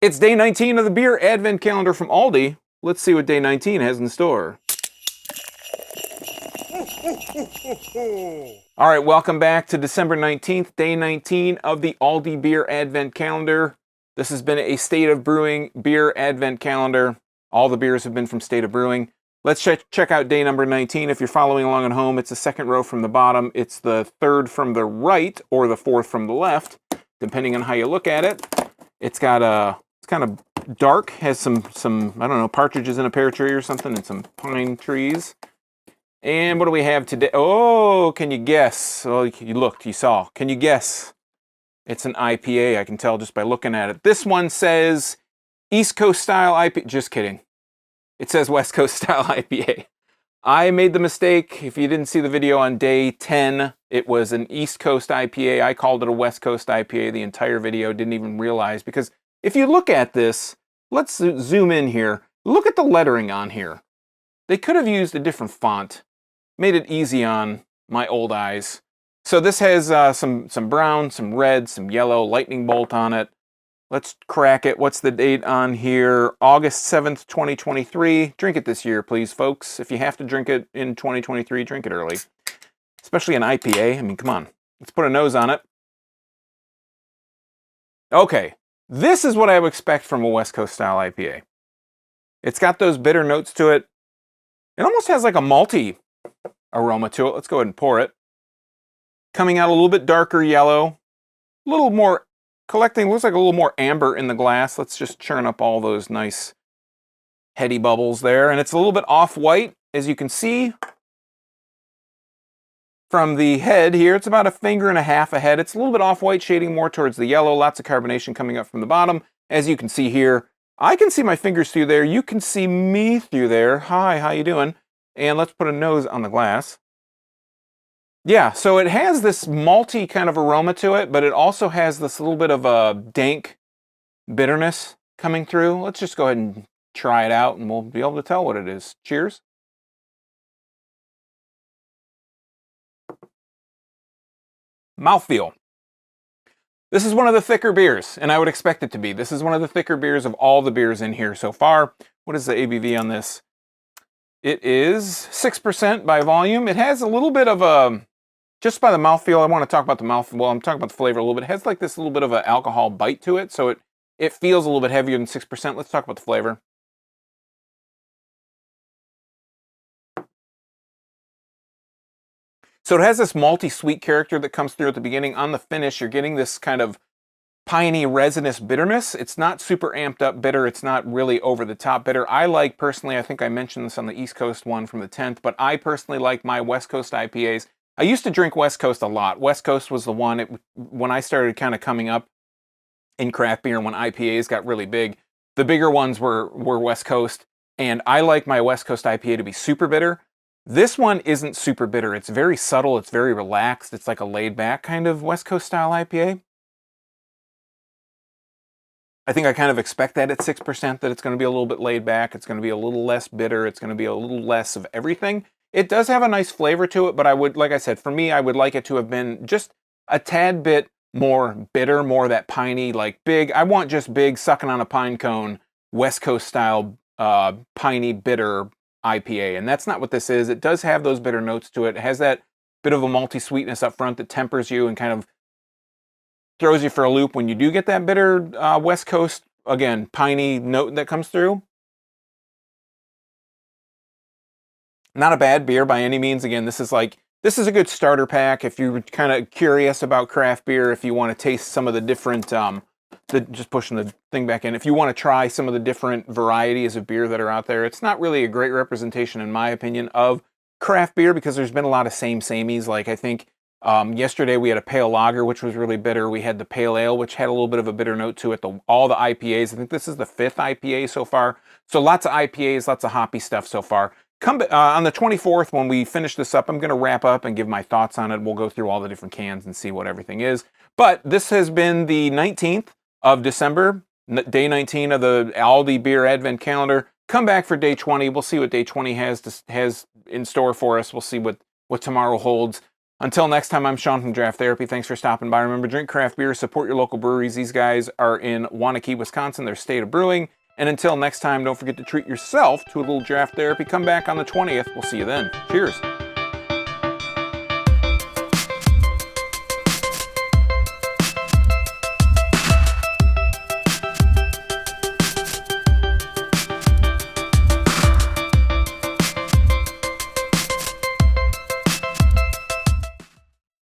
It's day 19 of the beer advent calendar from Aldi. Let's see what day 19 has in store. All right, welcome back to December 19th, day 19 of the Aldi beer advent calendar. This has been a State of Brewing beer advent calendar. All the beers have been from State of Brewing. Let's check out day number 19. If you're following along at home, it's the second row from the bottom. It's the third from the right or the fourth from the left, depending on how you look at it. It's got it's kind of dark, has some I don't know, partridges in a pear tree or something, and some pine trees. And what do we have today? Oh, can you guess? Oh, you looked, you saw. Can you guess? It's an IPA, I can tell just by looking at it. This one says East Coast style IPA. Just kidding. It says West Coast style IPA. I made the mistake. If you didn't see the video on day 10, it was an East Coast IPA. I called it a West Coast IPA the entire video. Didn't even realize, because if you look at this, let's zoom in here. Look at the lettering on here. They could have used a different font. Made it easy on my old eyes. So this has some brown, some red, some yellow, lightning bolt on it. Let's crack it. What's the date on here? August 7th, 2023. Drink it this year, please, folks. If you have to drink it in 2023, drink it early. Especially an IPA. I mean, come on. Let's put a nose on it. Okay. This is what I would expect from a West Coast style IPA. It's got those bitter notes to it. It almost has like a malty aroma to it. Let's go ahead and pour it. Coming out a little bit darker yellow. A little more collecting, looks like a little more amber in the glass. Let's just churn up all those nice heady bubbles there. And it's a little bit off-white, as you can see from the head here. It's about a finger and a half ahead. It's a little bit off-white, shading more towards the yellow. Lots of carbonation coming up from the bottom. As you can see here, I can see my fingers through there. You can see me through there. Hi, how you doing? And let's put a nose on the glass. Yeah, so it has this malty kind of aroma to it, but it also has this little bit of a dank bitterness coming through. Let's just go ahead and try it out, and we'll be able to tell what it is. Cheers. Mouthfeel. This is one of the thicker beers, and I would expect it to be. This is one of the thicker beers of all the beers in here so far. What is the ABV on this? It is 6% by volume. It has a little bit of a, just by the mouthfeel, I want to talk about the mouthfeel. Well, I'm talking about the flavor a little bit. It has like this little bit of an alcohol bite to it, so it feels a little bit heavier than 6%. Let's talk about the flavor. So it has this malty sweet character that comes through at the beginning. On the finish, you're getting this kind of piney resinous bitterness. It's not super amped up bitter. It's not really over the top bitter. I like, personally, I think I mentioned this on the East Coast one from the 10th, but I personally like my West Coast IPAs. I used to drink West Coast a lot. West Coast was the one, when I started kind of coming up in craft beer, when IPAs got really big, the bigger ones were West Coast, and I like my West Coast IPA to be super bitter. This one isn't super bitter. It's very subtle. It's very relaxed. It's like a laid back kind of West Coast style IPA. I think I kind of expect that at 6%, that it's going to be a little bit laid back. It's going to be a little less bitter. It's going to be a little less of everything. It does have a nice flavor to it, but I would, like I said, for me, I would like it to have been just a tad bit more bitter, more that piney, like big. I want just big, sucking on a pine cone, West Coast style, piney, bitter IPA. And that's not what this is. It does have those bitter notes to it. It has that bit of a malty sweetness up front that tempers you and kind of throws you for a loop when you do get that bitter West Coast, again, piney note that comes through. Not a bad beer by any means. Again, this is a good starter pack if you're kind of curious about craft beer, if you want to taste some of the different, just pushing the thing back in, if you want to try some of the different varieties of beer that are out there. It's not really a great representation, in my opinion, of craft beer, because there's been a lot of sameys. Like, I think yesterday we had a pale lager, which was really bitter. We had the pale ale, which had a little bit of a bitter note to it. All the IPAs, I think this is the 5th IPA so far. So lots of IPAs, lots of hoppy stuff so far. On the 24th, when we finish this up, I'm going to wrap up and give my thoughts on it. We'll go through all the different cans and see what everything is. But this has been the 19th of December, day 19 of the Aldi Beer Advent Calendar. Come back for day 20. We'll see what day 20 has in store for us. We'll see what tomorrow holds. Until next time, I'm Sean from Draft Therapy. Thanks for stopping by. Remember, drink craft beer, support your local breweries. These guys are in Wanakee, Wisconsin. They're State of Brewing. And until next time, don't forget to treat yourself to a little draft therapy. Come back on the 20th. We'll see you then. Cheers.